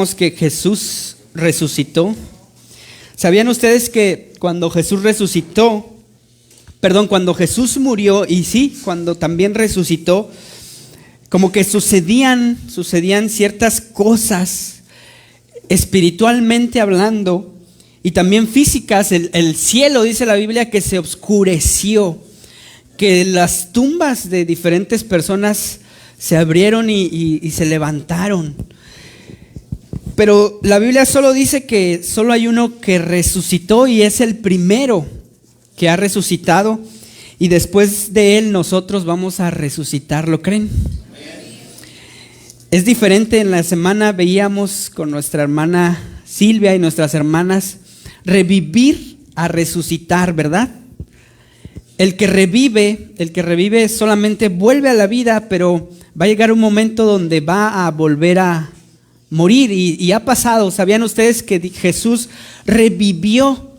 Que Jesús resucitó. ¿Sabían ustedes que cuando Jesús cuando Jesús murió y sí, cuando también resucitó, como que sucedían ciertas cosas espiritualmente hablando y también físicas? El cielo, dice la Biblia, que se oscureció, que las tumbas de diferentes personas se abrieron y se levantaron. Pero la Biblia solo dice que solo hay uno que resucitó y es el primero que ha resucitado, y después de él nosotros vamos a resucitar. ¿Lo creen? Es diferente. En la semana veíamos con nuestra hermana Silvia y nuestras hermanas revivir a resucitar, ¿verdad? El que revive solamente vuelve a la vida, pero va a llegar un momento donde va a volver a morir, y ha pasado. ¿Sabían ustedes que Jesús revivió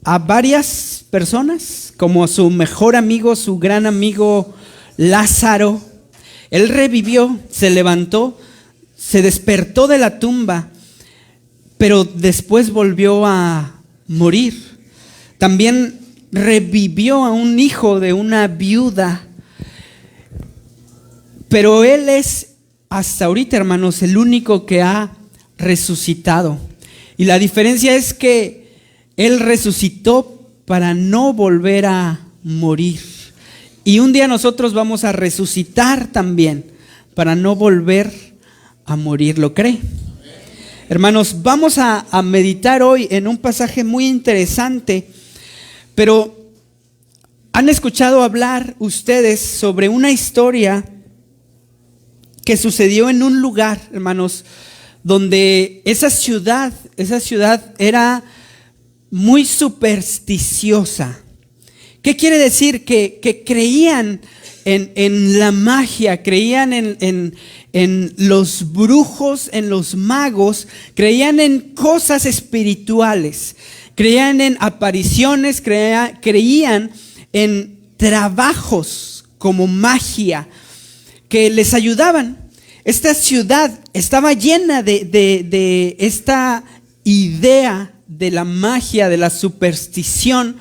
a varias personas? Como su mejor amigo, su gran amigo Lázaro. Él revivió, se levantó, se despertó de la tumba, pero después volvió a morir. También revivió a un hijo de una viuda, pero él es hasta ahorita, hermanos, el único que ha resucitado. Y la diferencia es que él resucitó para no volver a morir. Y un día nosotros vamos a resucitar también para no volver a morir. ¿Lo cree? Hermanos, vamos a meditar hoy en un pasaje muy interesante, pero ¿han escuchado hablar ustedes sobre una historia que sucedió en un lugar, hermanos, donde esa ciudad era muy supersticiosa? ¿Qué quiere decir? Que creían en la magia, creían en los brujos, en los magos, creían en cosas espirituales, creían en apariciones, creían en trabajos como magia que les ayudaban. Esta ciudad estaba llena de esta idea de la magia, de la superstición.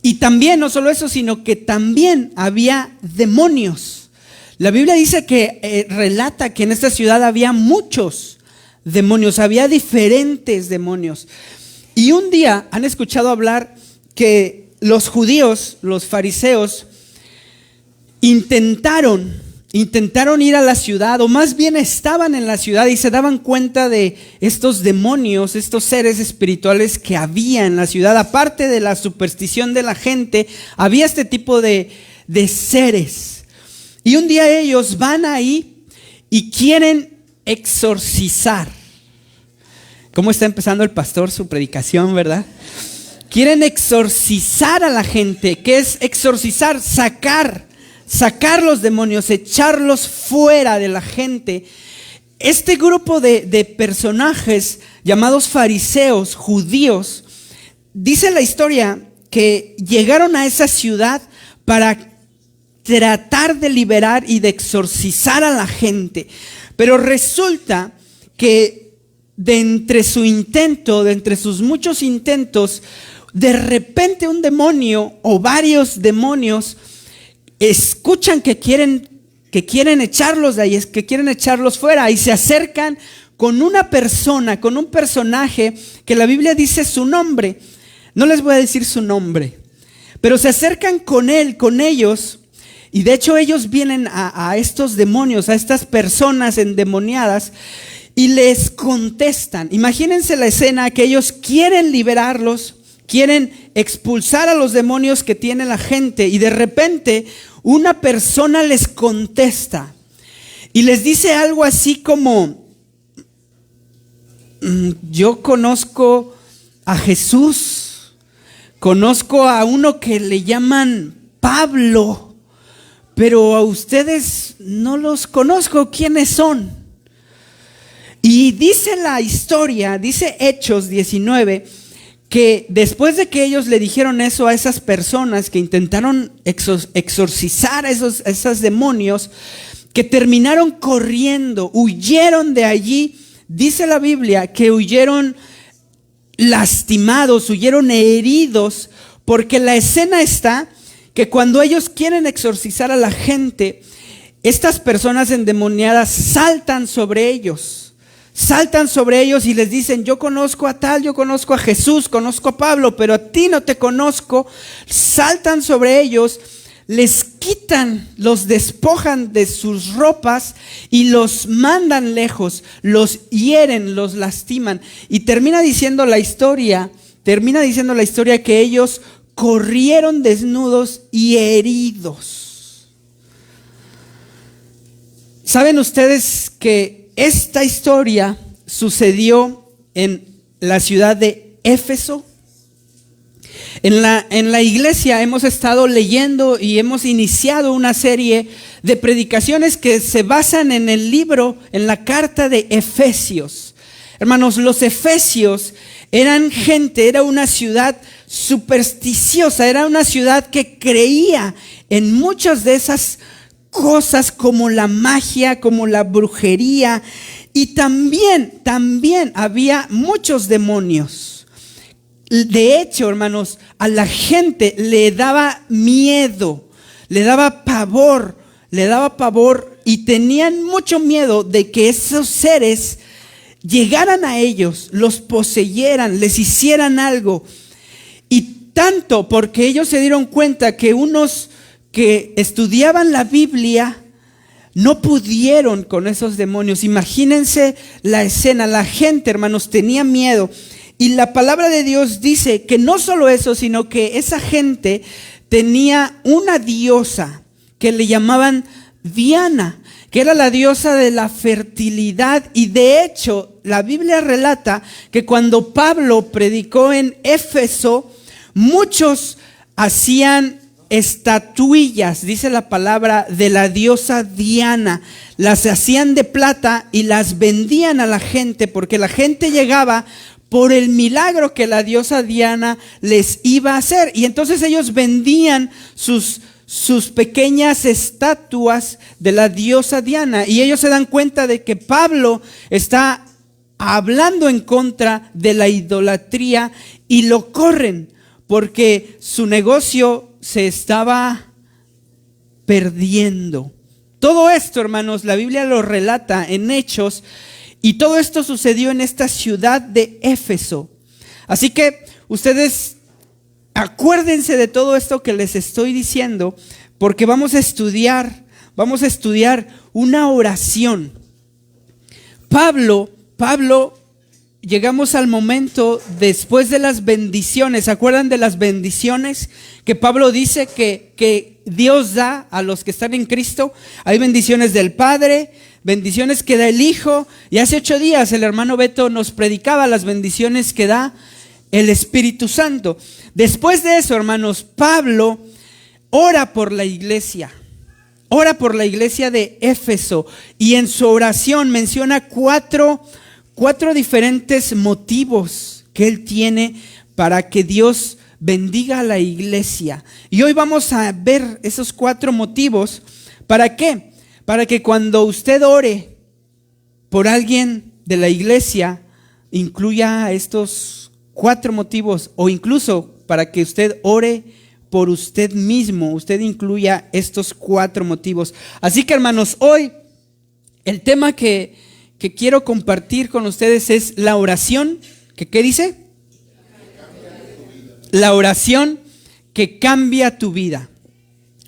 Y también, no solo eso, sino que también había demonios. La Biblia dice que relata que en esta ciudad había muchos demonios, había diferentes demonios. Y un día han escuchado hablar que los judíos, los fariseos, intentaron ir a la ciudad, o más bien estaban en la ciudad y se daban cuenta de estos demonios, estos seres espirituales que había en la ciudad. Aparte de la superstición de la gente, había este tipo de seres. Y un día ellos van ahí y quieren exorcizar. ¿Cómo está empezando el pastor su predicación, verdad? Quieren exorcizar a la gente. ¿Qué es exorcizar? Sacar los demonios, echarlos fuera de la gente. Este grupo de personajes llamados fariseos, judíos, dice la historia que llegaron a esa ciudad para tratar de liberar y de exorcizar a la gente. Pero resulta que de entre sus muchos intentos, de repente un demonio o varios demonios escuchan que quieren echarlos de ahí, que quieren echarlos fuera, y se acercan con una persona, con un personaje que la Biblia dice su nombre. No les voy a decir su nombre, pero se acercan con ellos, y de hecho ellos vienen a estos demonios, a estas personas endemoniadas, y les contestan. Imagínense la escena, que ellos quieren liberarlos, quieren expulsar a los demonios que tiene la gente, y de repente una persona les contesta y les dice algo así como: yo conozco a Jesús, conozco a uno que le llaman Pablo, pero a ustedes no los conozco. ¿Quiénes son? Y dice la historia, dice Hechos 19, que después de que ellos le dijeron eso a esas personas que intentaron exorcizar a esos demonios, que terminaron corriendo, huyeron de allí dice la Biblia que huyeron lastimados, huyeron heridos, porque la escena está que cuando ellos quieren exorcizar a la gente, estas personas endemoniadas saltan sobre ellos y les dicen: yo conozco a tal, yo conozco a Jesús, conozco a Pablo, pero a ti no te conozco. Saltan sobre ellos, les quitan, los despojan de sus ropas y los mandan lejos, los hieren, los lastiman. Y termina diciendo la historia que ellos corrieron desnudos y heridos. ¿Saben ustedes que esta historia sucedió en la ciudad de Éfeso? En la iglesia hemos estado leyendo y hemos iniciado una serie de predicaciones que se basan en el libro, en la carta de Efesios. Hermanos, los efesios eran gente, era una ciudad supersticiosa, era una ciudad que creía en muchas de esas cosas como la magia, como la brujería, y también había muchos demonios. De hecho, hermanos, a la gente le daba miedo, le daba pavor y tenían mucho miedo de que esos seres llegaran a ellos, los poseyeran, les hicieran algo. Y tanto porque ellos se dieron cuenta que unos que estudiaban la Biblia no pudieron con esos demonios. Imagínense la escena, la gente, hermanos, tenía miedo. Y la palabra de Dios dice que no solo eso, sino que esa gente tenía una diosa que le llamaban Diana, que era la diosa de la fertilidad. Y de hecho, la Biblia relata que cuando Pablo predicó en Éfeso, muchos hacían estatuillas, dice la palabra, de la diosa Diana. Las hacían de plata y las vendían a la gente, porque la gente llegaba por el milagro que la diosa Diana les iba a hacer. Y entonces ellos vendían sus pequeñas estatuas de la diosa Diana, y ellos se dan cuenta de que Pablo está hablando en contra de la idolatría y lo corren porque su negocio se estaba perdiendo. Todo esto, hermanos, la Biblia lo relata en Hechos, y todo esto sucedió en esta ciudad de Éfeso. Así que ustedes acuérdense de todo esto que les estoy diciendo, porque vamos a estudiar una oración. Pablo, llegamos al momento después de las bendiciones. ¿Se acuerdan de las bendiciones que Pablo dice que Dios da a los que están en Cristo? Hay bendiciones del Padre, bendiciones que da el Hijo, y hace 8 días el hermano Beto nos predicaba las bendiciones que da el Espíritu Santo. Después de eso, hermanos, Pablo ora por la iglesia de Éfeso, y en su oración menciona cuatro diferentes motivos que él tiene para que Dios bendiga a la iglesia. Y hoy vamos a ver esos 4 motivos. ¿Para qué? Para que cuando usted ore por alguien de la iglesia, incluya estos 4 motivos, o incluso para que usted ore por usted mismo, usted incluya estos 4 motivos. Así que, hermanos, hoy el tema que quiero compartir con ustedes es la oración. ¿Qué dice? La oración que cambia tu vida.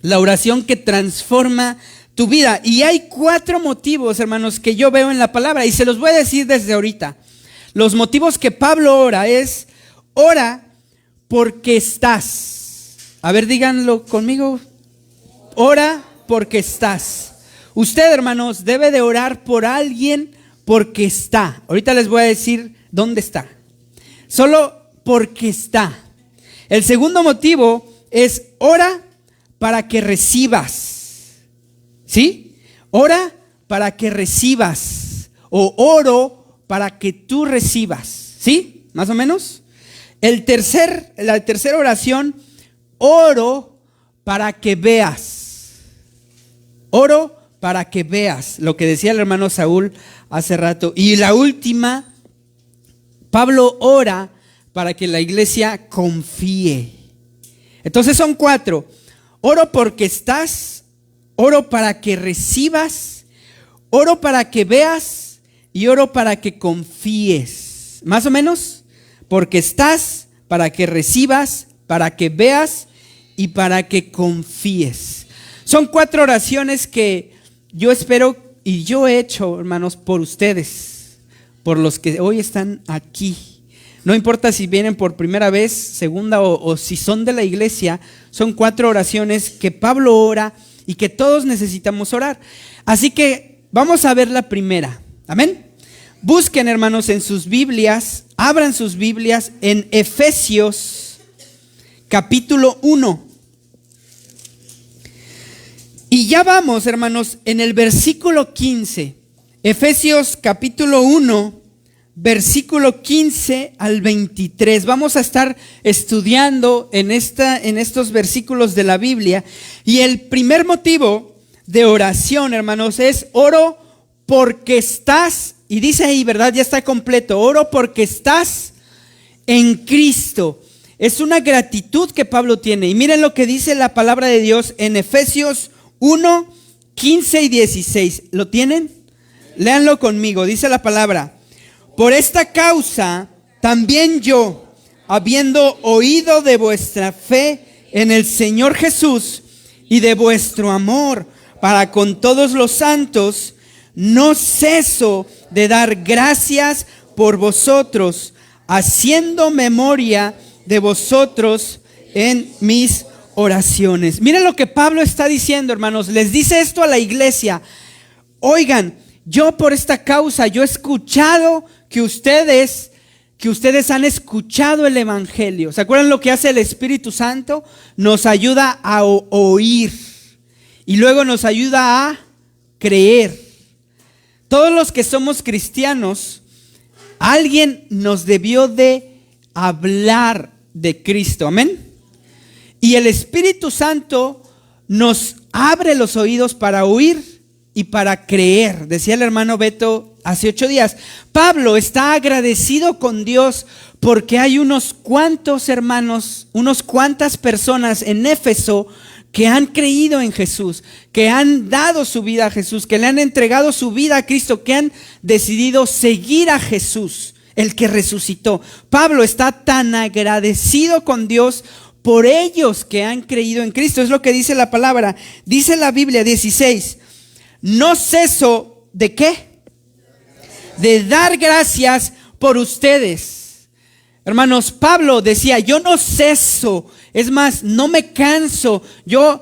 La oración que transforma tu vida. Y hay 4 motivos, hermanos, que yo veo en la palabra, y se los voy a decir desde ahorita. Los motivos que Pablo ora es: ora porque estás. A ver, díganlo conmigo. Ora porque estás. Usted, hermanos, debe de orar por alguien porque está. Ahorita les voy a decir dónde está. Solo porque está. El segundo motivo es: ora para que recibas. ¿Sí? Ora para que recibas. O oro para que tú recibas. ¿Sí? ¿Más o menos? La tercera oración: oro para que veas. Oro para que veas, lo que decía el hermano Saúl hace rato. Y la última, Pablo ora para que la iglesia confíe. Entonces son 4. Oro porque estás, oro para que recibas, oro para que veas y oro para que confíes. Más o menos, porque estás, para que recibas, para que veas y para que confíes. Son 4 oraciones que yo espero y yo he hecho, hermanos, por ustedes, por los que hoy están aquí. No importa si vienen por primera vez, segunda o si son de la iglesia, son 4 oraciones que Pablo ora y que todos necesitamos orar. Así que vamos a ver la primera. Amén. Busquen, hermanos, en sus Biblias, abran sus Biblias en Efesios capítulo 1. Y ya vamos, hermanos, en el versículo 15. Efesios capítulo 1, versículo 15 al 23. Vamos a estar estudiando en estos versículos de la Biblia. Y el primer motivo de oración, hermanos, es oro porque estás, y dice ahí, ¿verdad? Ya está completo. Oro porque estás en Cristo. Es una gratitud que Pablo tiene. Y miren lo que dice la palabra de Dios en Efesios 1, 15 y 16. ¿Lo tienen? Léanlo conmigo. Dice la palabra: por esta causa también yo, habiendo oído de vuestra fe en el Señor Jesús y de vuestro amor para con todos los santos, no ceso de dar gracias por vosotros, haciendo memoria de vosotros en mis oraciones. Miren lo que Pablo está diciendo, hermanos. Les dice esto a la iglesia: oigan, yo por esta causa, yo he escuchado que ustedes han escuchado el evangelio. ¿Se acuerdan lo que hace el Espíritu Santo? Nos ayuda a oír y luego nos ayuda a creer. Todos los que somos cristianos, alguien nos debió de hablar de Cristo. Amén. Y el Espíritu Santo nos abre los oídos para oír y para creer. Decía el hermano Beto hace 8 días, Pablo está agradecido con Dios porque hay unos cuantos hermanos, unas cuantas personas en Éfeso que han creído en Jesús, que han dado su vida a Jesús, que le han entregado su vida a Cristo, que han decidido seguir a Jesús, el que resucitó. Pablo está tan agradecido con Dios por ellos que han creído en Cristo. Es lo que dice la palabra. Dice la Biblia 16, no ceso de ¿qué? De dar gracias por ustedes. Hermanos, Pablo decía, yo no ceso, es más, no me canso. Yo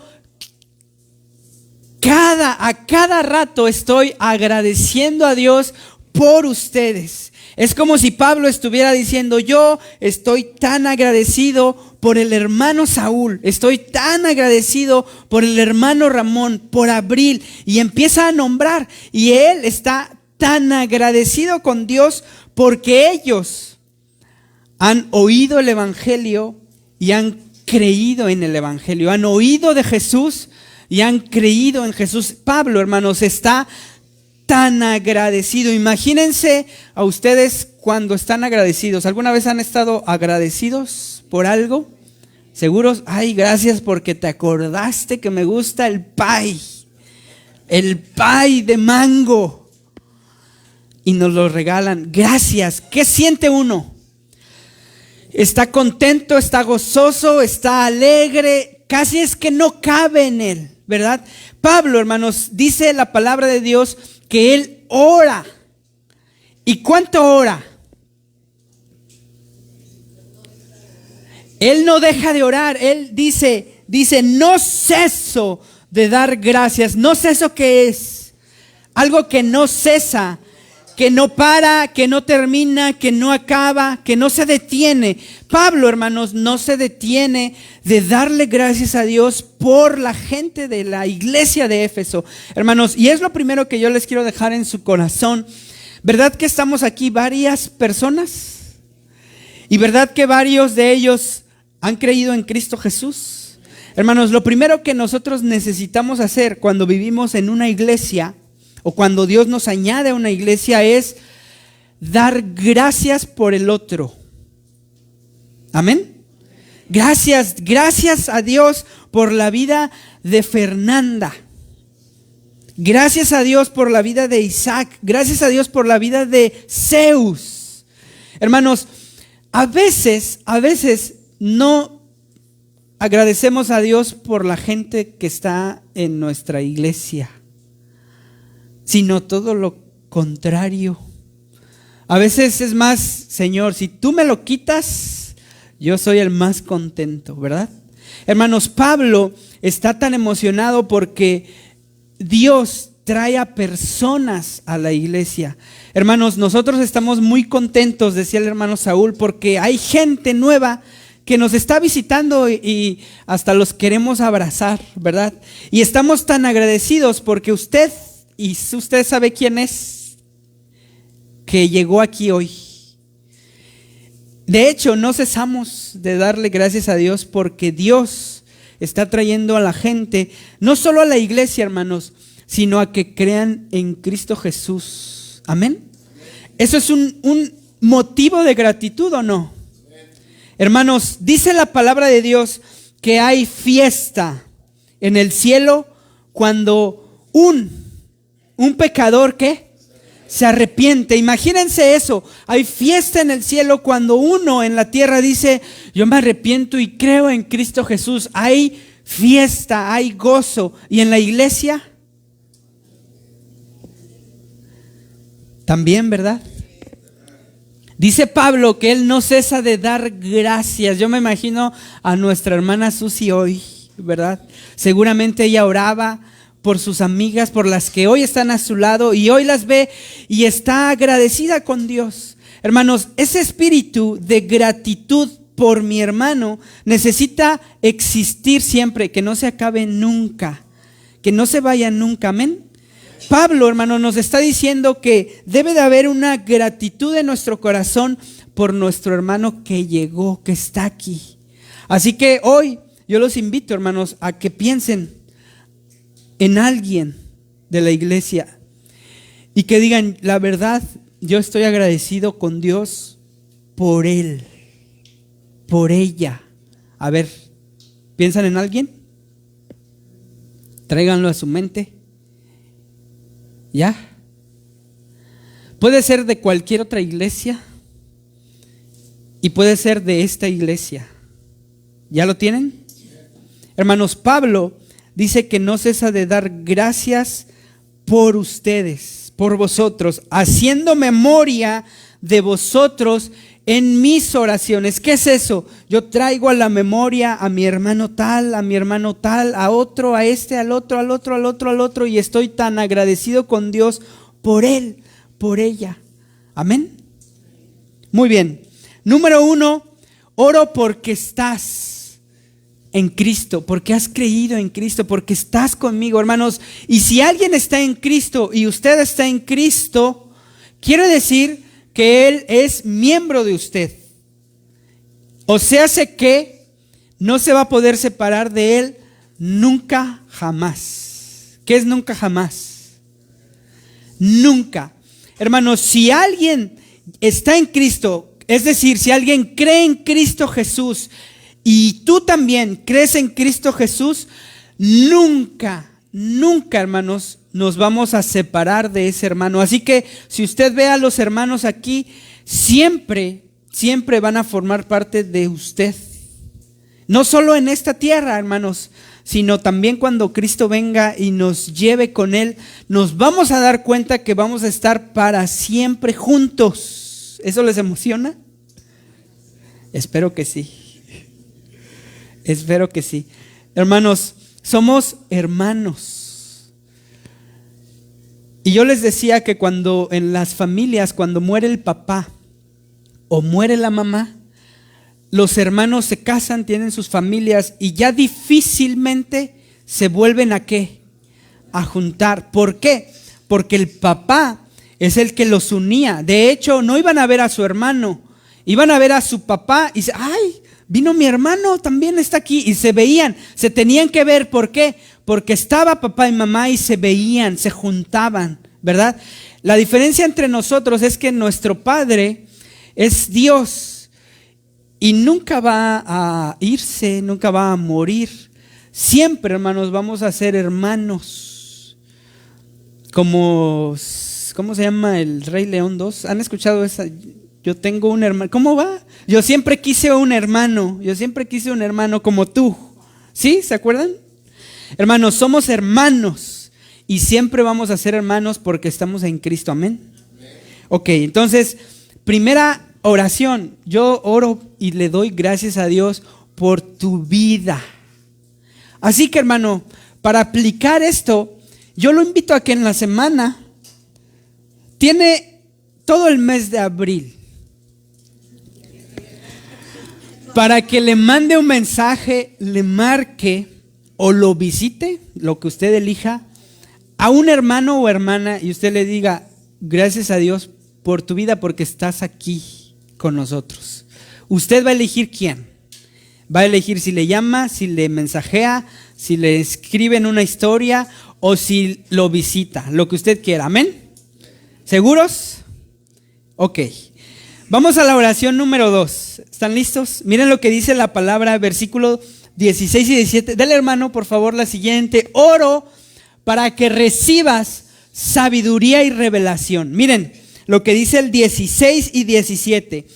a cada rato estoy agradeciendo a Dios por ustedes. Es como si Pablo estuviera diciendo, yo estoy tan agradecido por el hermano Saúl, estoy tan agradecido por el hermano Ramón, por Abril, y empieza a nombrar, y él está tan agradecido con Dios porque ellos han oído el evangelio y han creído en el evangelio, han oído de Jesús y han creído en Jesús. Pablo, hermanos, está tan agradecido. Imagínense a ustedes cuando están agradecidos. ¿Alguna vez han estado agradecidos por algo? Seguros, ay, gracias porque te acordaste que me gusta el pie de mango y nos lo regalan. Gracias. ¿Qué siente uno? Está contento, está gozoso, está alegre, casi es que no cabe en él, ¿verdad? Pablo, hermanos, dice la palabra de Dios que él ora. ¿Y cuánto ora? Él no deja de orar. Él dice, no ceso de dar gracias. No ceso, ¿qué es? Algo que no cesa, que no para, que no termina, que no acaba, que no se detiene. Pablo, hermanos, no se detiene de darle gracias a Dios por la gente de la iglesia de Éfeso. Hermanos, y es lo primero que yo les quiero dejar en su corazón. ¿Verdad que estamos aquí varias personas? ¿Y verdad que varios de ellos han creído en Cristo Jesús? Hermanos, lo primero que nosotros necesitamos hacer cuando vivimos en una iglesia o cuando Dios nos añade a una iglesia es dar gracias por el otro. Amén. Gracias a Dios por la vida de Fernanda. Gracias a Dios por la vida de Isaac. Gracias a Dios por la vida de Zeus. Hermanos, a veces no agradecemos a Dios por la gente que está en nuestra iglesia, sino todo lo contrario. A veces es más, Señor, si tú me lo quitas, yo soy el más contento, ¿verdad? Hermanos, Pablo está tan emocionado porque Dios trae a personas a la iglesia. Hermanos, nosotros estamos muy contentos, decía el hermano Saúl, porque hay gente nueva que nos está visitando y hasta los queremos abrazar, ¿verdad? Y estamos tan agradecidos porque usted sabe quién es, que llegó aquí hoy. De hecho, no cesamos de darle gracias a Dios porque Dios está trayendo a la gente, no solo a la iglesia, hermanos, sino a que crean en Cristo Jesús. Amén. ¿Eso es un motivo de gratitud o no? Hermanos, dice la palabra de Dios que hay fiesta en el cielo cuando un pecador, ¿qué? Se arrepiente. Imagínense eso. Hay fiesta en el cielo cuando uno en la tierra dice, yo me arrepiento y creo en Cristo Jesús. Hay fiesta, hay gozo. ¿Y en la iglesia? También, ¿verdad? Dice Pablo que él no cesa de dar gracias. Yo me imagino a nuestra hermana Susi hoy, ¿verdad? Seguramente ella oraba por sus amigas, por las que hoy están a su lado y hoy las ve y está agradecida con Dios. Hermanos, ese espíritu de gratitud por mi hermano necesita existir siempre, que no se acabe nunca, que no se vaya nunca. Amén. Pablo, hermano, nos está diciendo que debe de haber una gratitud en nuestro corazón por nuestro hermano que llegó, que está aquí. Así que hoy yo los invito, hermanos, a que piensen en alguien de la iglesia y que digan, la verdad, yo estoy agradecido con Dios por él, por ella. A ver, ¿piensan en alguien? Tráiganlo a su mente. ¿Ya? Puede ser de cualquier otra iglesia y puede ser de esta iglesia. ¿Ya lo tienen? Hermanos, Pablo dice que no cesa de dar gracias por ustedes, por vosotros, haciendo memoria de vosotros en mis oraciones. ¿Qué es eso? Yo traigo a la memoria a mi hermano tal, a otro, a este, al otro, al otro, al otro, al otro, y estoy tan agradecido con Dios por él, por ella. Amén. Muy bien. Número 1, oro porque estás en Cristo, porque has creído en Cristo, porque estás conmigo, hermanos. Y si alguien está en Cristo y usted está en Cristo, quiere decir que Él es miembro de usted. O sea, que no se va a poder separar de Él nunca jamás. ¿Qué es nunca jamás? Nunca. Hermanos, si alguien está en Cristo, es decir, si alguien cree en Cristo Jesús y tú también crees en Cristo Jesús, nunca, hermanos, nos vamos a separar de ese hermano. Así que si usted ve a los hermanos aquí, siempre van a formar parte de usted. No solo en esta tierra, hermanos, sino también cuando Cristo venga y nos lleve con Él, nos vamos a dar cuenta que vamos a estar para siempre juntos. ¿Eso les emociona? Espero que sí. Espero que sí. Hermanos, somos hermanos. Y yo les decía que cuando en las familias, cuando muere el papá o muere la mamá, los hermanos se casan, tienen sus familias y ya difícilmente se vuelven ¿a qué? A juntar. ¿Por qué? Porque el papá es el que los unía. De hecho, no iban a ver a su hermano, iban a ver a su papá y dice, ay, vino mi hermano, también está aquí. Y se veían, se tenían que ver. ¿Por qué? Porque estaba papá y mamá y se veían, se juntaban, ¿verdad? La diferencia entre nosotros es que nuestro Padre es Dios y nunca va a irse, nunca va a morir. Siempre, hermanos, vamos a ser hermanos. Como, ¿cómo se llama el Rey León 2? ¿Han escuchado esa? Yo tengo un hermano. ¿Cómo va? Yo siempre quise un hermano. Yo siempre quise un hermano como tú. ¿Sí? ¿Se acuerdan? Hermanos, somos hermanos y siempre vamos a ser hermanos porque estamos en Cristo. Amén. Ok, entonces, primera oración. Yo oro y le doy gracias a Dios por tu vida. Así que, hermano, para aplicar esto, yo lo invito a que en la semana tiene todo el mes de abril para que le mande un mensaje, le marque o lo visite, lo que usted elija, a un hermano o hermana y usted le diga, gracias a Dios por tu vida porque estás aquí con nosotros. Usted va a elegir quién. Va a elegir si le llama, si le mensajea, si le escribe en una historia o si lo visita, lo que usted quiera. ¿Amén? ¿Seguros? Ok. Vamos a la oración número 2. ¿Están listos? Miren lo que dice la palabra, versículo 16 y 17. Dale, hermano, por favor, la siguiente. Oro para que recibas sabiduría y revelación. Miren lo que dice el 16 y 17.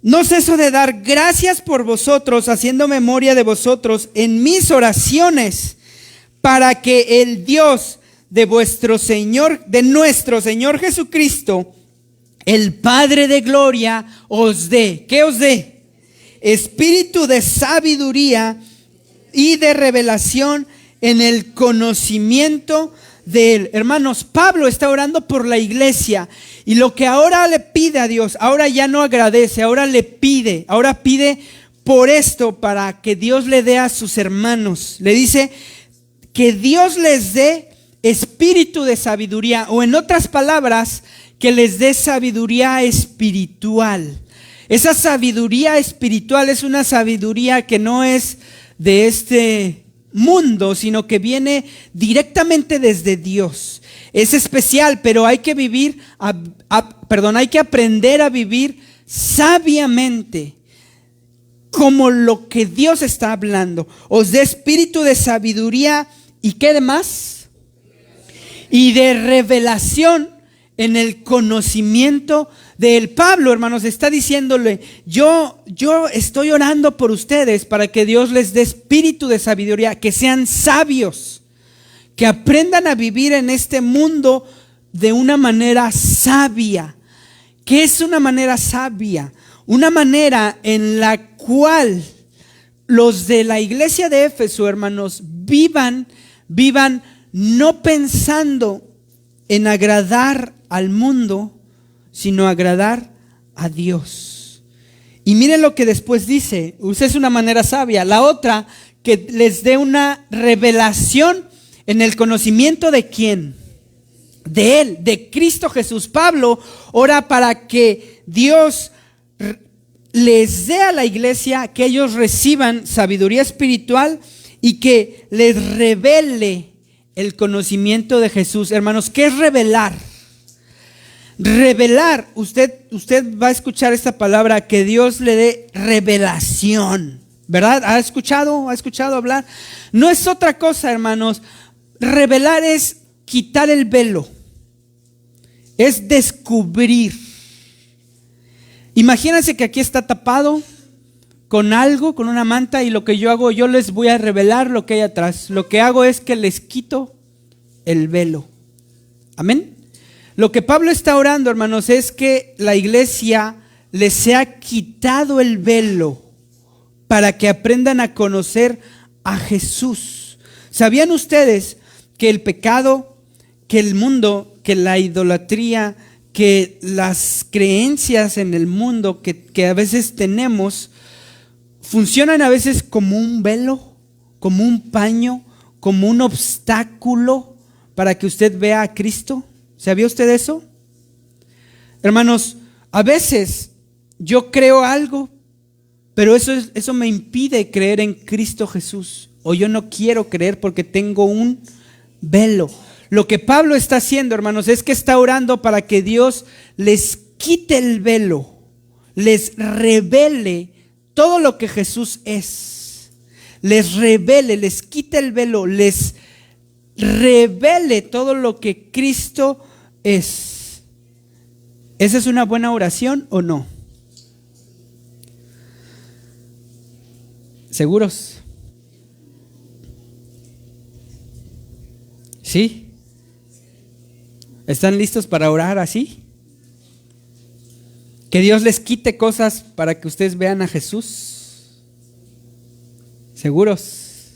No ceso de dar gracias por vosotros, haciendo memoria de vosotros en mis oraciones, para que el Dios de nuestro Señor Jesucristo, el Padre de gloria, os dé. ¿Qué os dé? Espíritu de sabiduría y de revelación en el conocimiento de Él. Hermanos, Pablo está orando por la iglesia y lo que ahora le pide a Dios, ahora ya no agradece, ahora pide por esto para que Dios le dé a sus hermanos. Le dice que Dios les dé espíritu de sabiduría, o en otras palabras, que les dé sabiduría espiritual. Esa sabiduría espiritual es una sabiduría que no es de este mundo, sino que viene directamente desde Dios. Es especial, pero hay que hay que aprender a vivir sabiamente, como lo que Dios está hablando. Os dé espíritu de sabiduría y ¿qué demás? Y de revelación en el conocimiento del Pablo, hermanos, está diciéndole, yo estoy orando por ustedes para que Dios les dé espíritu de sabiduría, que sean sabios, que aprendan a vivir en este mundo de una manera sabia. ¿Qué es una manera sabia? Una manera en la cual los de la iglesia de Éfeso, hermanos, vivan no pensando en agradar al mundo, sino agradar a Dios. Y miren lo que después dice, es una manera sabia. La otra, que les dé una revelación en el conocimiento de ¿quién? De Él, de Cristo Jesús. Pablo ora para que Dios les dé a la iglesia, que ellos reciban sabiduría espiritual y que les revele el conocimiento de Jesús. Hermanos, ¿qué es revelar? Revelar, usted va a escuchar esta palabra, que Dios le dé revelación, ¿verdad? ¿Ha escuchado hablar? No es otra cosa, hermanos. Revelar es quitar el velo, es descubrir. Imagínense que aquí está tapado con algo, con una manta, y lo que yo hago, yo les voy a revelar lo que hay atrás. Lo que hago es que les quito el velo. Amén. Lo que Pablo está orando, hermanos, es que la iglesia les sea quitado el velo para que aprendan a conocer a Jesús. ¿Sabían ustedes que el pecado, que el mundo, que la idolatría, que las creencias en el mundo que a veces tenemos, funcionan a veces como un velo, como un paño, como un obstáculo para que usted vea a Cristo? ¿Sabía usted eso? Hermanos, a veces yo creo algo, pero eso me impide creer en Cristo Jesús. O yo no quiero creer porque tengo un velo. Lo que Pablo está haciendo, hermanos, es que está orando para que Dios les quite el velo, les revele todo lo que Jesús es. Les revele, les quite el velo, les revele todo lo que Cristo es. ¿Esa es una buena oración o no? ¿Seguros? ¿Sí? ¿Están listos para orar así? Que Dios les quite cosas para que ustedes vean a Jesús. ¿Seguros?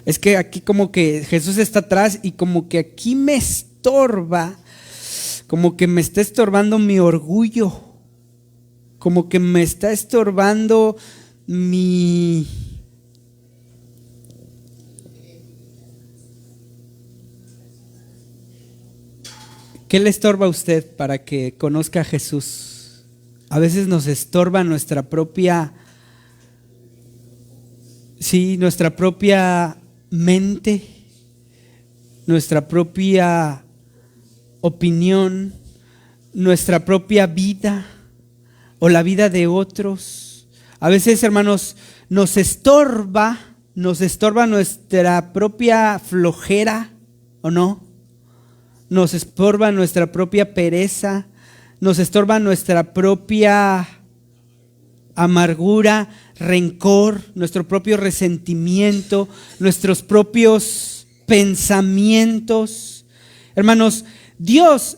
Es que aquí como que Jesús está atrás y como que aquí me estorba, como que me está estorbando mi orgullo, como que me está estorbando mi... ¿Qué le estorba a usted para que conozca a Jesús? A veces nos estorba nuestra propia mente, nuestra propia opinión, nuestra propia vida o la vida de otros. A veces, hermanos, nos estorba nuestra propia flojera, ¿o no? Nos estorba nuestra propia pereza, nos estorba nuestra propia amargura, rencor, nuestro propio resentimiento, nuestros propios pensamientos. Hermanos,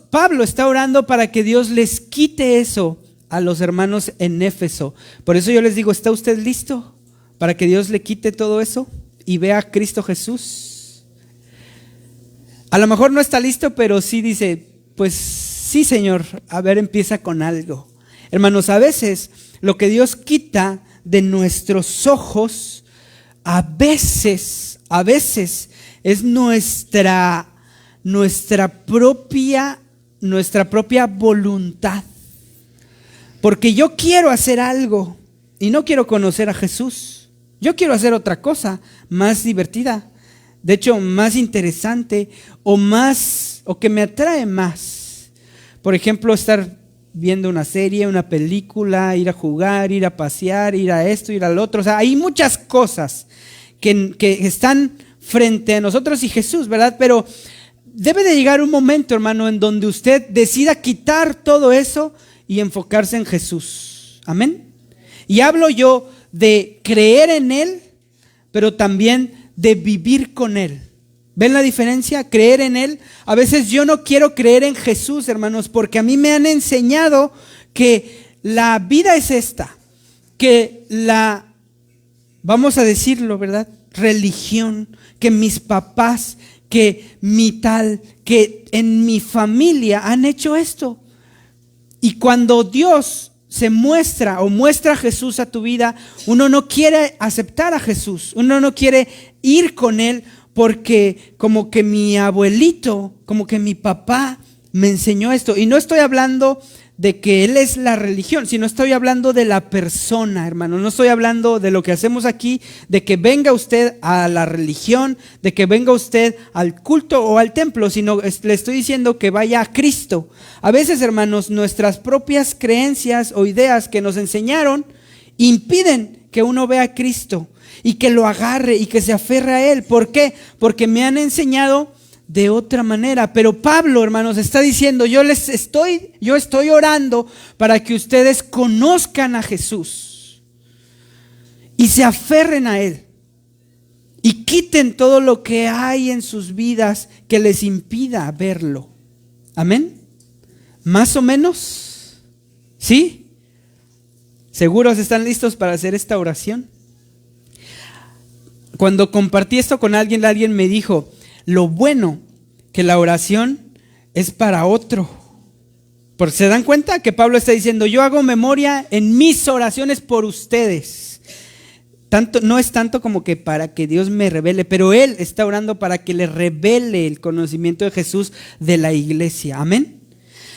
Pablo está orando para que Dios les quite eso a los hermanos en Éfeso. Por eso yo les digo, ¿está usted listo para que Dios le quite todo eso y vea a Cristo Jesús? A lo mejor no está listo, pero sí dice, pues sí, Señor, a ver, empieza con algo. Hermanos, a veces lo que Dios quita de nuestros ojos, a veces es nuestra propia voluntad. Porque yo quiero hacer algo y no quiero conocer a Jesús. Yo quiero hacer otra cosa más divertida. De hecho, más interesante o que me atrae más. Por ejemplo, estar viendo una serie, una película, ir a jugar, ir a pasear, ir a esto, ir al otro. O sea, hay muchas cosas que están frente a nosotros y Jesús, ¿verdad? Pero debe de llegar un momento, hermano, en donde usted decida quitar todo eso y enfocarse en Jesús. Amén. Y hablo yo de creer en Él, pero también de vivir con Él. ¿Ven la diferencia? Creer en Él. A veces yo no quiero creer en Jesús, hermanos, porque a mí me han enseñado que la vida es esta, que vamos a decirlo, ¿verdad? Religión, que mis papás, que que en mi familia han hecho esto. Y cuando Dios se muestra o muestra a Jesús a tu vida, uno no quiere aceptar a Jesús, uno no quiere ir con Él porque como que mi abuelito, como que mi papá me enseñó esto. Y no estoy hablando de que Él es la religión, sino estoy hablando de la persona, hermano. No estoy hablando de lo que hacemos aquí, de que venga usted a la religión, de que venga usted al culto o al templo, sino le estoy diciendo que vaya a Cristo. A veces, hermanos, nuestras propias creencias o ideas que nos enseñaron impiden que uno vea a Cristo y que lo agarre y que se aferre a Él. ¿Por qué? Porque me han enseñado de otra manera. Pero Pablo, hermanos, está diciendo, yo estoy orando para que ustedes conozcan a Jesús y se aferren a Él y quiten todo lo que hay en sus vidas que les impida verlo. Amén. ¿Más o menos? ¿Sí? ¿Seguros están listos para hacer esta oración? Cuando compartí esto con alguien me dijo, lo bueno que la oración es para otro. Porque se dan cuenta que Pablo está diciendo, yo hago memoria en mis oraciones por ustedes. No es tanto como que para que Dios me revele, pero Él está orando para que le revele el conocimiento de Jesús de la iglesia. Amén.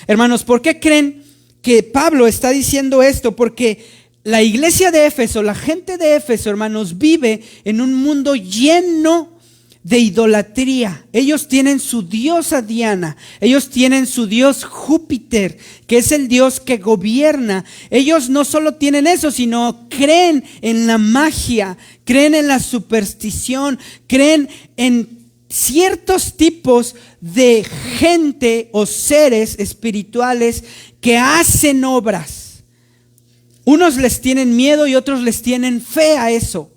Hermanos, ¿por qué creen que Pablo está diciendo esto? Porque la iglesia de Éfeso, la gente de Éfeso, hermanos, vive en un mundo lleno de idolatría. Ellos tienen su diosa Diana, ellos tienen su dios Júpiter, que es el dios que gobierna. Ellos no solo tienen eso, sino creen en la magia, creen en la superstición, creen en ciertos tipos de gente o seres espirituales que hacen obras. Unos les tienen miedo y otros les tienen fe a eso.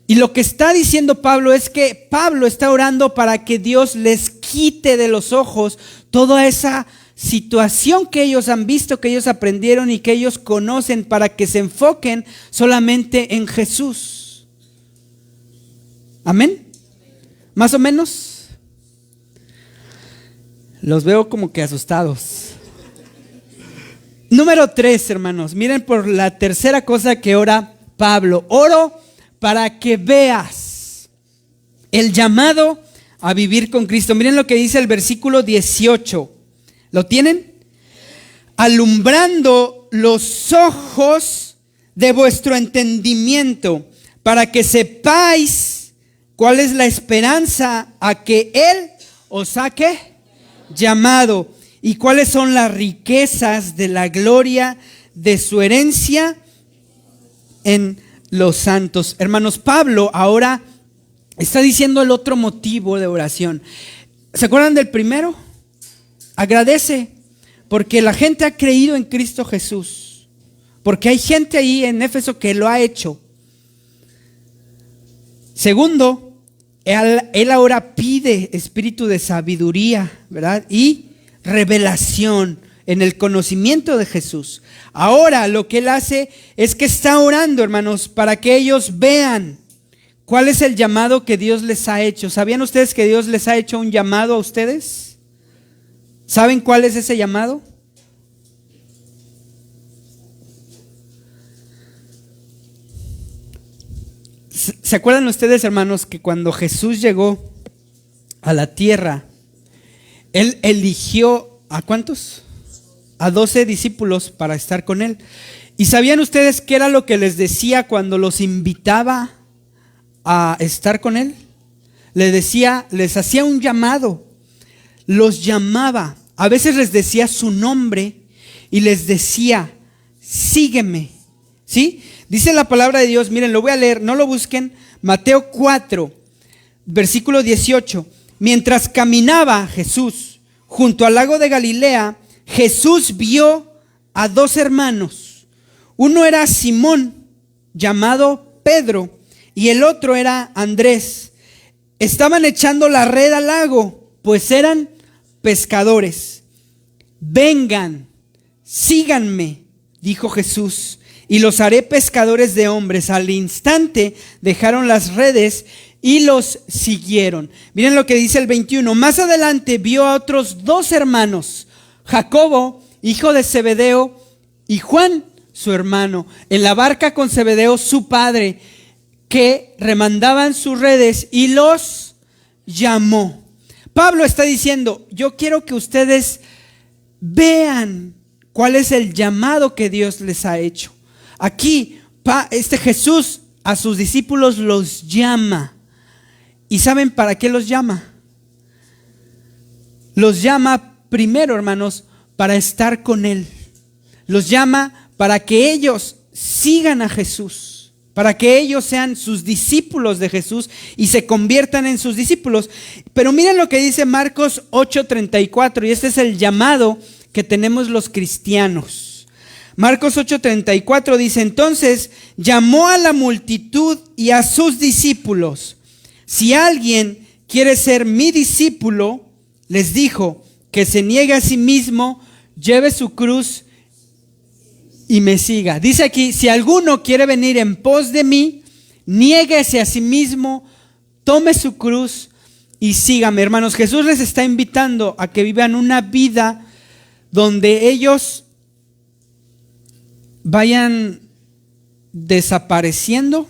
Y lo que está diciendo Pablo es que Pablo está orando para que Dios les quite de los ojos toda esa situación que ellos han visto, que ellos aprendieron y que ellos conocen, para que se enfoquen solamente en Jesús. ¿Amén? ¿Más o menos? Los veo como que asustados. Número 3, hermanos. Miren por la tercera cosa que ora Pablo. Oro para que veas el llamado a vivir con Cristo. Miren lo que dice el versículo 18. ¿Lo tienen? Alumbrando los ojos de vuestro entendimiento, para que sepáis cuál es la esperanza a que Él os ha llamado, y cuáles son las riquezas de la gloria de su herencia en los santos. Hermanos, Pablo ahora está diciendo el otro motivo de oración. ¿Se acuerdan del primero? Agradece porque la gente ha creído en Cristo Jesús, porque hay gente ahí en Éfeso que lo ha hecho. Segundo, él ahora pide espíritu de sabiduría, ¿verdad? Y revelación en el conocimiento de Jesús. Ahora lo que él hace es que está orando, hermanos, para que ellos vean cuál es el llamado que Dios les ha hecho. ¿Sabían ustedes que Dios les ha hecho un llamado a ustedes? ¿Saben cuál es ese llamado? ¿Se acuerdan ustedes, hermanos, que cuando Jesús llegó a la tierra, Él eligió ¿a cuántos? A 12 discípulos para estar con Él? ¿Y sabían ustedes qué era lo que les decía cuando los invitaba a estar con Él? Les decía, les hacía un llamado, los llamaba, a veces les decía su nombre y les decía, sígueme, ¿sí? Dice la palabra de Dios, miren, lo voy a leer, no lo busquen, Mateo 4, versículo 18. Mientras caminaba Jesús junto al lago de Galilea, Jesús vio a dos hermanos. Uno era Simón, llamado Pedro, y el otro era Andrés. Estaban echando la red al lago, pues eran pescadores. Vengan, síganme, dijo Jesús, y los haré pescadores de hombres. Al instante dejaron las redes y los siguieron. Miren lo que dice el 21. Más adelante vio a otros dos hermanos, Jacobo, hijo de Zebedeo, y Juan, su hermano, en la barca con Zebedeo, su padre, que remandaban sus redes, y los llamó. Pablo está diciendo, yo quiero que ustedes vean cuál es el llamado que Dios les ha hecho. Aquí, Jesús a sus discípulos los llama. ¿Y saben para qué los llama? Los llama primero, hermanos, para estar con Él. Los llama para que ellos sigan a Jesús, para que ellos sean sus discípulos de Jesús y se conviertan en sus discípulos. Pero miren lo que dice Marcos 8:34, y este es el llamado que tenemos los cristianos. Marcos 8:34 dice, entonces llamó a la multitud y a sus discípulos. Si alguien quiere ser mi discípulo, les dijo, que se niegue a sí mismo, lleve su cruz y me siga. Dice aquí, si alguno quiere venir en pos de mí, niéguese a sí mismo, tome su cruz y sígame. Hermanos, Jesús les está invitando a que vivan una vida donde ellos vayan desapareciendo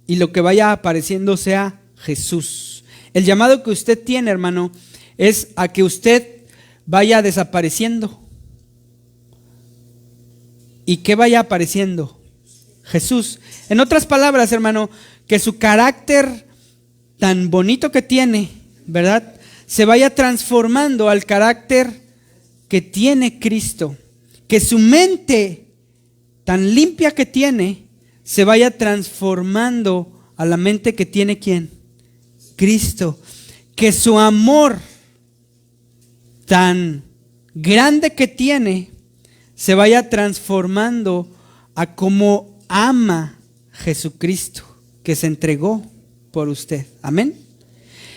y lo que vaya apareciendo sea Jesús. El llamado que usted tiene, hermano, es a que usted vaya desapareciendo. y que vaya apareciendo Jesús. En otras palabras, hermano, que su carácter tan bonito que tiene, ¿verdad?, se vaya transformando al carácter que tiene Cristo. Que su mente tan limpia que tiene se vaya transformando a la mente que tiene ¿quién? Cristo. Que su amor tan grande que tiene se vaya transformando a cómo ama Jesucristo, que se entregó por usted. Amén.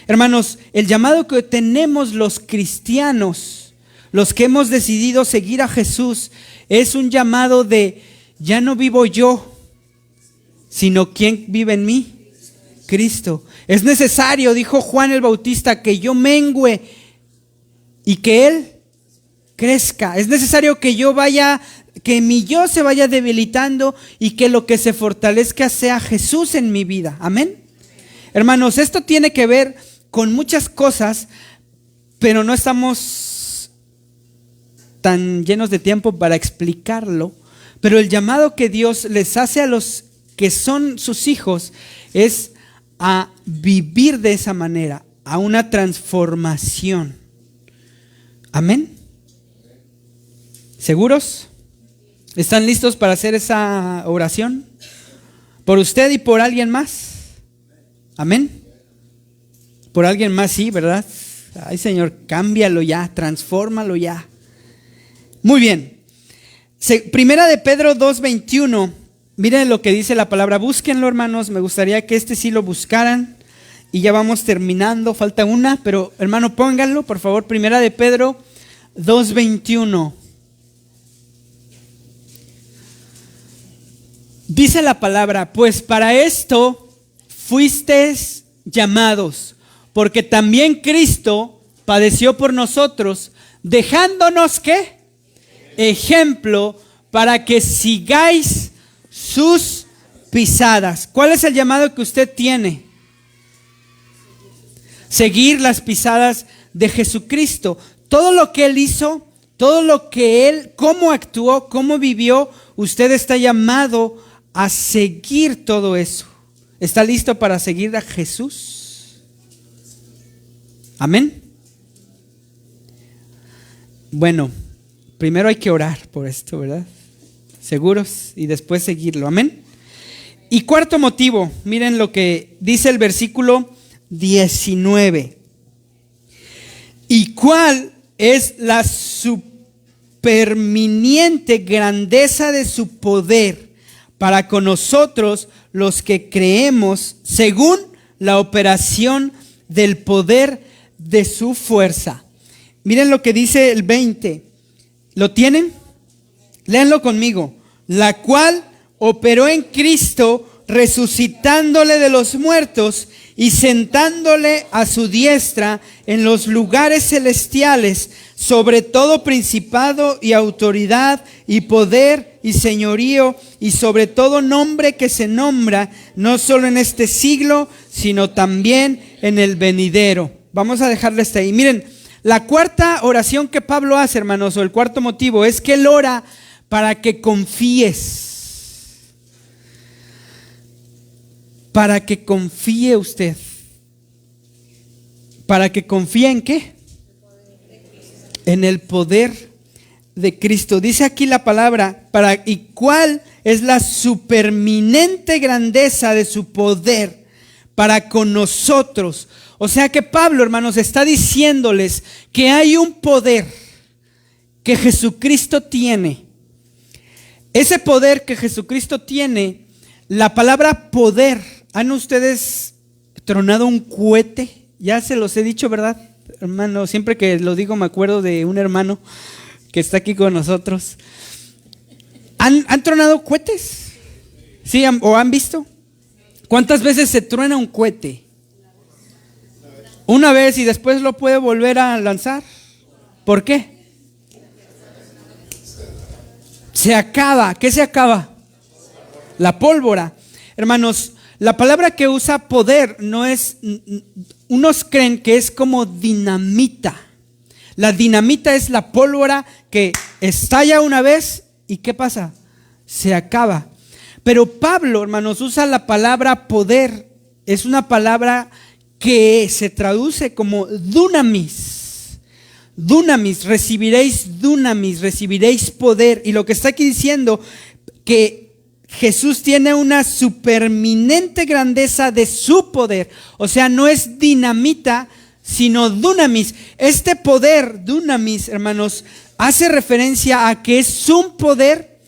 Hermanos, el llamado que tenemos los cristianos, los que hemos decidido seguir a Jesús, es un llamado de ya no vivo yo, sino ¿quién vive en mí? Cristo. Es necesario, dijo Juan el Bautista, que yo mengüe y que Él crezca. Es necesario que yo vaya, que mi yo se vaya debilitando y que lo que se fortalezca sea Jesús en mi vida. Amén. Hermanos, esto tiene que ver con muchas cosas, pero no estamos tan llenos de tiempo para explicarlo. Pero el llamado que Dios les hace a los que son sus hijos es a vivir de esa manera, a una transformación. Amén. ¿Seguros? ¿Están listos para hacer esa oración? ¿Por usted y por alguien más? Amén. Por alguien más, sí, ¿verdad? Ay, Señor, cámbialo ya, transfórmalo ya. Muy bien. Primera de Pedro 2:21. Miren lo que dice la palabra. Búsquenlo, hermanos. Me gustaría que sí lo buscaran. Y ya vamos terminando. Falta una, pero hermano, pónganlo, por favor. Primera de Pedro 2:21. Dice la palabra: pues para esto fuisteis llamados, porque también Cristo padeció por nosotros, dejándonos ¿qué? Ejemplo para que sigáis sus pisadas. ¿Cuál es el llamado que usted tiene? Seguir las pisadas de Jesucristo. Todo lo que Él hizo, todo lo que Él, cómo actuó, cómo vivió, usted está llamado a seguir todo eso. ¿Está listo para seguir a Jesús? Amén. Bueno, primero hay que orar por esto, ¿verdad? Seguros, y después seguirlo. Amén. Y cuarto motivo, miren lo que dice el versículo 19. ¿Y cuál es la superminente grandeza de su poder para con nosotros los que creemos, según la operación del poder de su fuerza? Miren lo que dice el 20. ¿Lo tienen? Léanlo conmigo. La cual operó en Cristo, resucitándole de los muertos y sentándole a su diestra en los lugares celestiales, sobre todo principado y autoridad y poder y señorío, y sobre todo nombre que se nombra, no solo en este siglo, sino también en el venidero. Vamos a dejarlo hasta ahí. Miren, la cuarta oración que Pablo hace, hermanos, o el cuarto motivo, es que él ora para que confíes. Para que confíe usted. ¿Para que confíe en qué? En el poder de Cristo. Dice aquí la palabra, ¿y cuál es la superminente grandeza de su poder para con nosotros? O sea que Pablo, hermanos, está diciéndoles que hay un poder que Jesucristo tiene. Ese poder que Jesucristo tiene, la palabra poder, ¿han ustedes tronado un cohete? Ya se los he dicho, ¿verdad, hermano? Siempre que lo digo me acuerdo de un hermano que está aquí con nosotros. ¿Han tronado cohetes? ¿Sí? ¿O han visto? ¿Cuántas veces se truena un cohete? Una vez y después lo puede volver a lanzar. ¿Por qué? Se acaba. ¿Qué se acaba? La pólvora. Hermanos, la palabra que usa poder no es, unos creen que es como dinamita. La dinamita es la pólvora que estalla una vez y ¿qué pasa? se acaba. Pero Pablo, hermanos, usa la palabra poder. Es una palabra que se traduce como dunamis. Dunamis, recibiréis poder. Y lo que está aquí diciendo, que Jesús tiene una superminente grandeza de su poder. O sea, no es dinamita, sino dunamis. Este poder, dunamis, hermanos, hace referencia a que es un poder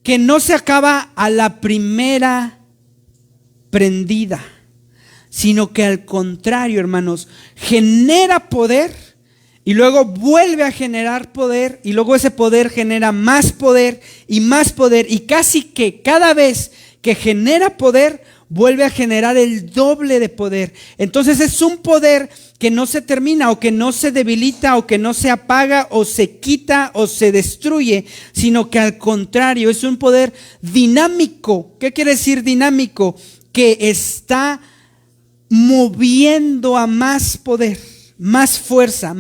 que no se acaba a la primera prendida, sino que al contrario, hermanos, genera poder y luego vuelve a generar poder y luego ese poder genera más poder y casi que cada vez que genera poder vuelve a generar el doble de poder. Entonces es un poder que no se termina o que no se debilita o que no se apaga o se quita o se destruye, sino que al contrario es un poder dinámico. ¿Qué quiere decir dinámico? Que está moviendo a más poder, más fuerza.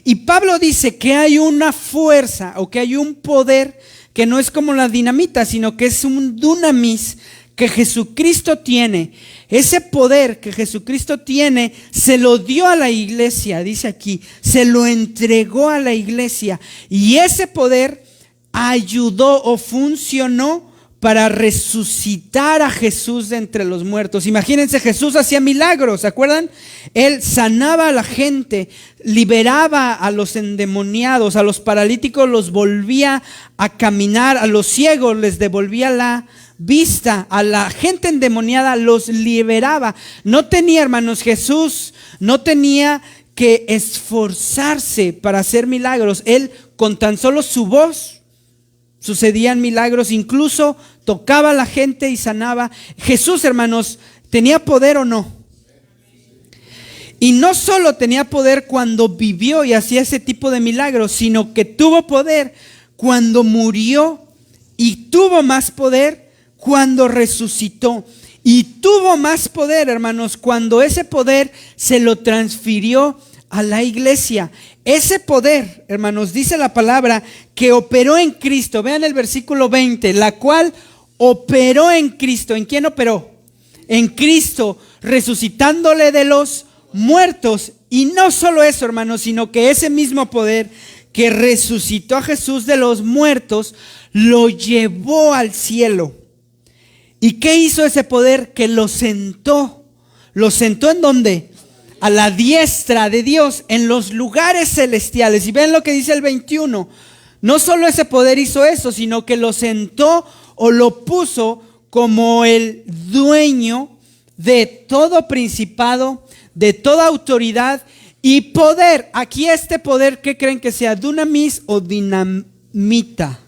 Y Pablo dice que hay una fuerza o que hay un poder que no es como la dinamita, sino que es un dunamis que Jesucristo tiene. Ese poder que Jesucristo tiene se lo dio a la iglesia, dice aquí, se lo entregó a la iglesia, y ese poder ayudó o funcionó para resucitar a Jesús de entre los muertos. Imagínense, Jesús hacía milagros, ¿se acuerdan? Él sanaba a la gente, liberaba a los endemoniados, a los paralíticos los volvía a caminar, a los ciegos les devolvía la vista, a la gente endemoniada los liberaba. No tenía, hermanos, Jesús no tenía que esforzarse para hacer milagros. Él, con tan solo su voz, sucedían milagros, incluso tocaba a la gente y sanaba. Jesús, hermanos, ¿tenía poder o no? Y no solo tenía poder cuando vivió y hacía ese tipo de milagros, sino que tuvo poder cuando murió y tuvo más poder cuando resucitó. Y tuvo más poder, hermanos, cuando ese poder se lo transfirió a la iglesia. Ese poder, hermanos, dice la palabra que operó en Cristo. Vean el versículo 20, la cual operó en Cristo. ¿En quién operó? En Cristo, resucitándole de los muertos. Y no solo eso, hermanos, sino que ese mismo poder que resucitó a Jesús de los muertos, lo llevó al cielo. ¿Y qué hizo ese poder? Que lo sentó. ¿Lo sentó en dónde? A la diestra de Dios, en los lugares celestiales. Y ven lo que dice el 21. No solo ese poder hizo eso, sino que lo sentó o lo puso como el dueño de todo principado, de toda autoridad y poder. Aquí este poder, ¿qué creen que sea? ¿Dunamis o dinamita?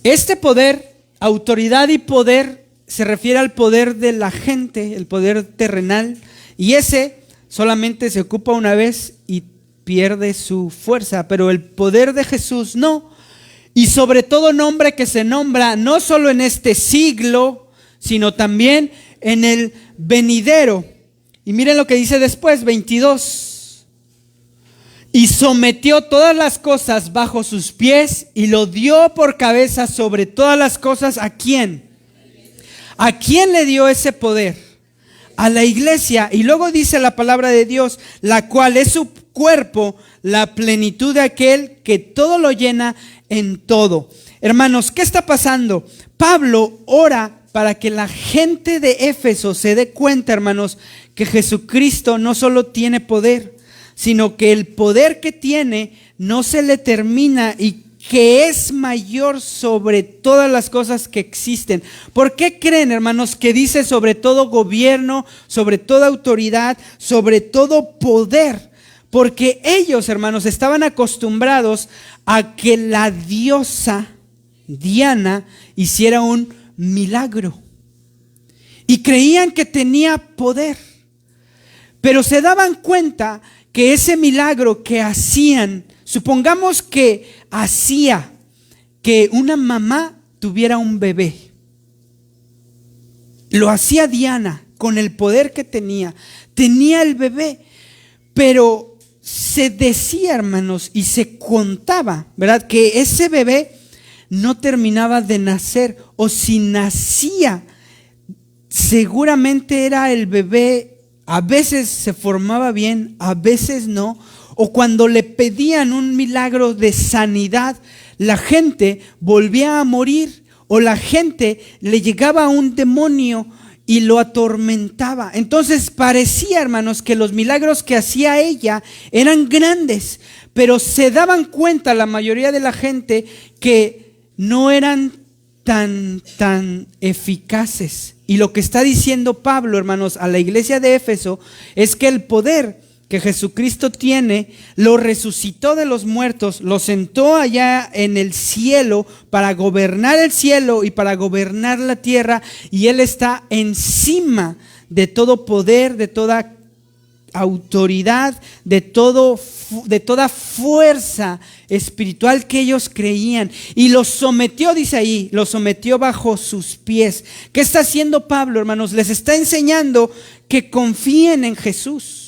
Este poder, autoridad y poder, se refiere al poder de la gente, el poder terrenal. Y ese solamente se ocupa una vez y pierde su fuerza, pero el poder de Jesús no. Y sobre todo nombre que se nombra no solo en este siglo, sino también en el venidero. Y miren lo que dice después, 22. Y sometió todas las cosas bajo sus pies y lo dio por cabeza sobre todas las cosas. ¿A quién? ¿A quién le dio ese poder? A la iglesia. Y luego dice la palabra de Dios, la cual es su cuerpo, la plenitud de aquel que todo lo llena en todo. Hermanos, ¿qué está pasando? Pablo ora para que la gente de Éfeso se dé cuenta, hermanos, que Jesucristo no solo tiene poder, sino que el poder que tiene no se le termina y que es mayor sobre todas las cosas que existen. ¿Por qué creen, hermanos, que dice sobre todo gobierno, sobre toda autoridad, sobre todo poder? Porque ellos, hermanos, estaban acostumbrados a que la diosa Diana hiciera un milagro y creían que tenía poder, pero se daban cuenta que ese milagro que hacían, supongamos que hacía que una mamá tuviera un bebé, lo hacía Diana con el poder que tenía el bebé, pero se decía, hermanos, y se contaba, ¿verdad?, que ese bebé no terminaba de nacer, o si nacía, seguramente era el bebé, a veces se formaba bien, a veces no, o cuando le pedían un milagro de sanidad, la gente volvía a morir, o la gente le llegaba un demonio y lo atormentaba. Entonces parecía, hermanos, que los milagros que hacía ella eran grandes, pero se daban cuenta la mayoría de la gente que no eran tan eficaces. Y lo que está diciendo Pablo, hermanos, a la iglesia de Éfeso es que el poder que Jesucristo tiene, lo resucitó de los muertos, lo sentó allá en el cielo para gobernar el cielo y para gobernar la tierra, y Él está encima de todo poder, de toda autoridad, de toda fuerza espiritual que ellos creían, y los sometió, dice ahí, los sometió bajo sus pies. ¿Qué está haciendo Pablo, hermanos? Les está enseñando que confíen en Jesús.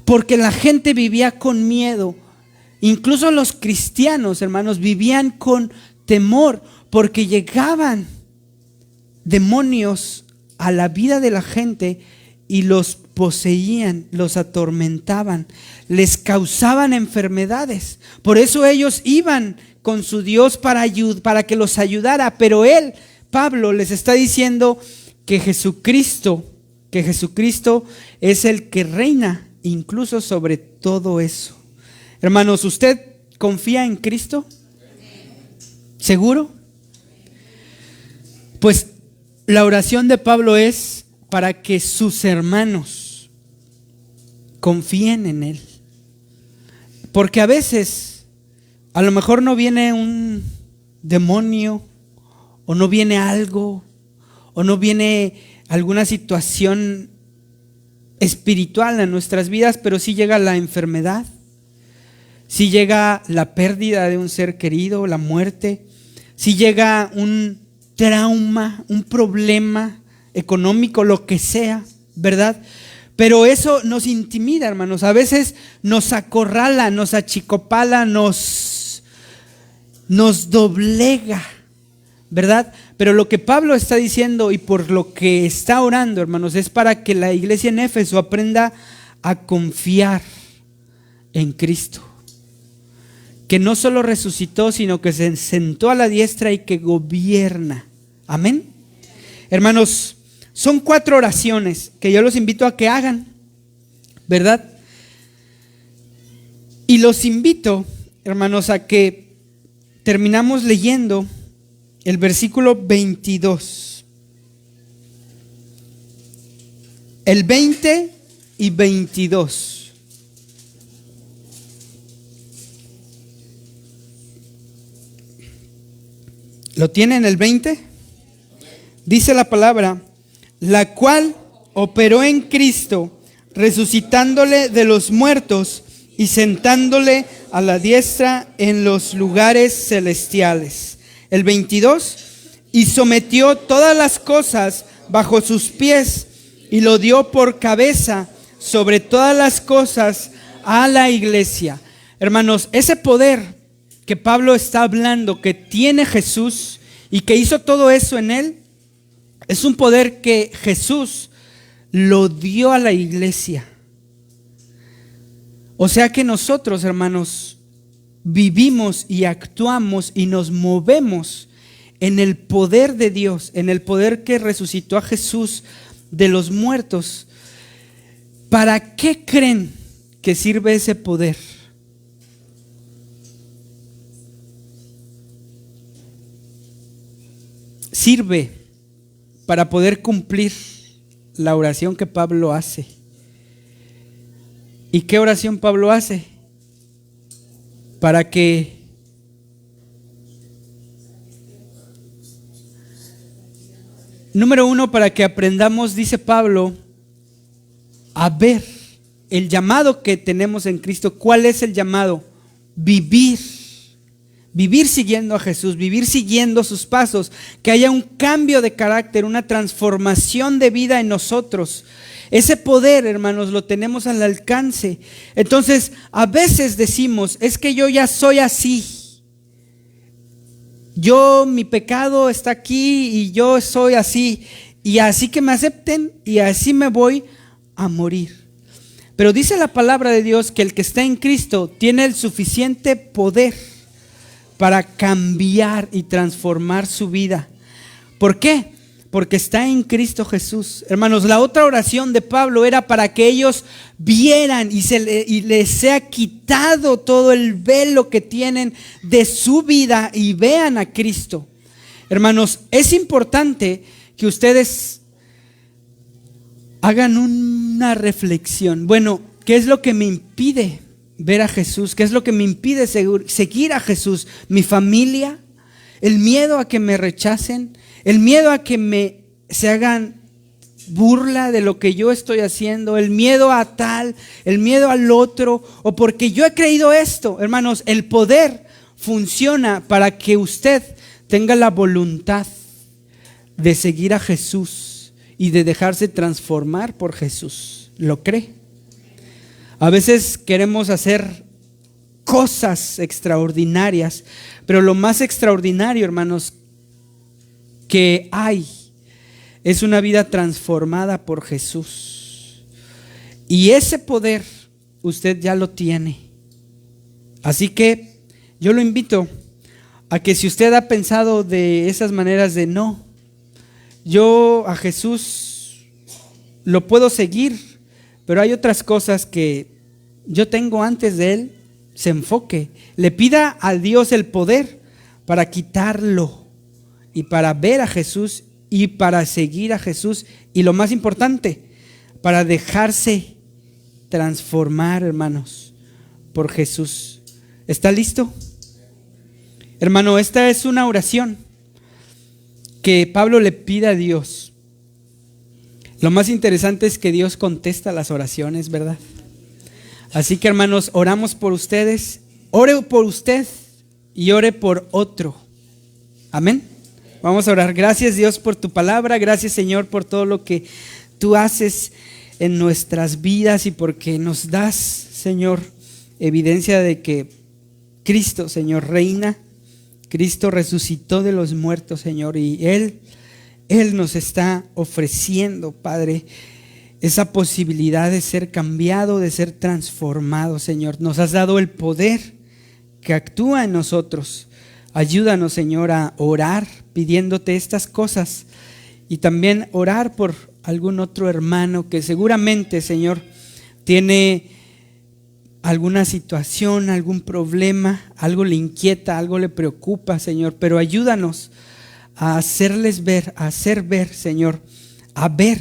Porque la gente vivía con miedo. Incluso los cristianos, hermanos, vivían con temor porque llegaban demonios a la vida de la gente y los poseían, los atormentaban, les causaban enfermedades. Por eso ellos iban con su Dios para que los ayudara. Pero él, Pablo, les está diciendo que Jesucristo es el que reina incluso sobre todo eso. Hermanos, ¿usted confía en Cristo? ¿Seguro? Pues la oración de Pablo es para que sus hermanos confíen en Él. Porque a veces, a lo mejor no viene un demonio, o no viene algo, o no viene alguna situación espiritual en nuestras vidas, pero sí llega la enfermedad, sí llega la pérdida de un ser querido, la muerte, sí llega un trauma, un problema económico, lo que sea, ¿verdad? Pero eso nos intimida, hermanos. A veces nos acorrala, nos achicopala, nos doblega, ¿verdad? Pero lo que Pablo está diciendo y por lo que está orando, hermanos, es para que la iglesia en Éfeso aprenda a confiar en Cristo, que no solo resucitó, sino que se sentó a la diestra y que gobierna. Amén. Hermanos, son 4 oraciones que yo los invito a que hagan, ¿verdad? Y los invito, hermanos, a que terminamos leyendo el versículo 22, el 20 y 22. ¿Lo tienen el 20? Dice la palabra, la cual operó en Cristo, resucitándole de los muertos y sentándole a la diestra en los lugares celestiales. El 22, y sometió todas las cosas bajo sus pies y lo dio por cabeza sobre todas las cosas a la iglesia. Hermanos, ese poder que Pablo está hablando, que tiene Jesús y que hizo todo eso en él, es un poder que Jesús lo dio a la iglesia. O sea que nosotros, hermanos, vivimos y actuamos y nos movemos en el poder de Dios, en el poder que resucitó a Jesús de los muertos. ¿Para qué creen que sirve ese poder? Sirve para poder cumplir la oración que Pablo hace. ¿Y qué oración Pablo hace? Para que número 1, para que aprendamos, dice Pablo, a ver el llamado que tenemos en Cristo. ¿Cuál es el llamado? Vivir siguiendo a Jesús, vivir siguiendo sus pasos, que haya un cambio de carácter, una transformación de vida en nosotros. Ese poder, hermanos, lo tenemos al alcance. Entonces, a veces decimos, es que yo ya soy así. mi pecado está aquí y yo soy así, y así que me acepten y así me voy a morir. Pero dice la palabra de Dios que el que está en Cristo tiene el suficiente poder para cambiar y transformar su vida. ¿Por qué? Porque está en Cristo Jesús. Hermanos, la otra oración de Pablo era para que ellos vieran y les sea quitado todo el velo que tienen de su vida y vean a Cristo. Hermanos, es importante que ustedes hagan una reflexión. Bueno, ¿qué es lo que me impide ver a Jesús? ¿Qué es lo que me impide seguir a Jesús? ¿Mi familia? ¿El miedo a que me rechacen? ¿El miedo a que se hagan burla de lo que yo estoy haciendo? ¿El miedo a tal? ¿El miedo al otro? ¿O porque yo he creído esto? Hermanos, el poder funciona para que usted tenga la voluntad de seguir a Jesús y de dejarse transformar por Jesús. ¿Lo cree? A veces queremos hacer cosas extraordinarias, pero lo más extraordinario, hermanos, que hay es una vida transformada por Jesús. Y ese poder usted ya lo tiene. Así que yo lo invito a que si usted ha pensado de esas maneras de no, yo a Jesús lo puedo seguir, pero hay otras cosas que yo tengo antes de Él, se enfoque. Le pida a Dios el poder para quitarlo y para ver a Jesús y para seguir a Jesús. Y lo más importante, para dejarse transformar, hermanos, por Jesús. ¿Está listo? Hermano, esta es una oración que Pablo le pide a Dios. Lo más interesante es que Dios contesta las oraciones, ¿verdad? Así que, hermanos, oramos por ustedes. Ore por usted y ore por otro. Amén. Vamos a orar. Gracias, Dios, por tu palabra. Gracias, Señor, por todo lo que tú haces en nuestras vidas y porque nos das, Señor, evidencia de que Cristo, Señor, reina. Cristo resucitó de los muertos, Señor, y Él nos está ofreciendo, Padre, esa posibilidad de ser cambiado, de ser transformado, Señor. Nos has dado el poder que actúa en nosotros. Ayúdanos, Señor, a orar pidiéndote estas cosas y también orar por algún otro hermano que seguramente, Señor, tiene alguna situación, algún problema, algo le inquieta, algo le preocupa, Señor, pero ayúdanos a hacerles ver, a hacer ver, Señor, a ver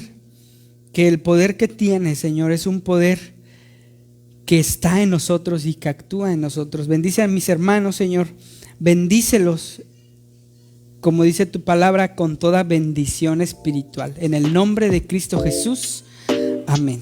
que el poder que tiene, Señor, es un poder que está en nosotros y que actúa en nosotros. Bendice a mis hermanos, Señor, bendícelos, como dice tu palabra, con toda bendición espiritual. En el nombre de Cristo Jesús, amén.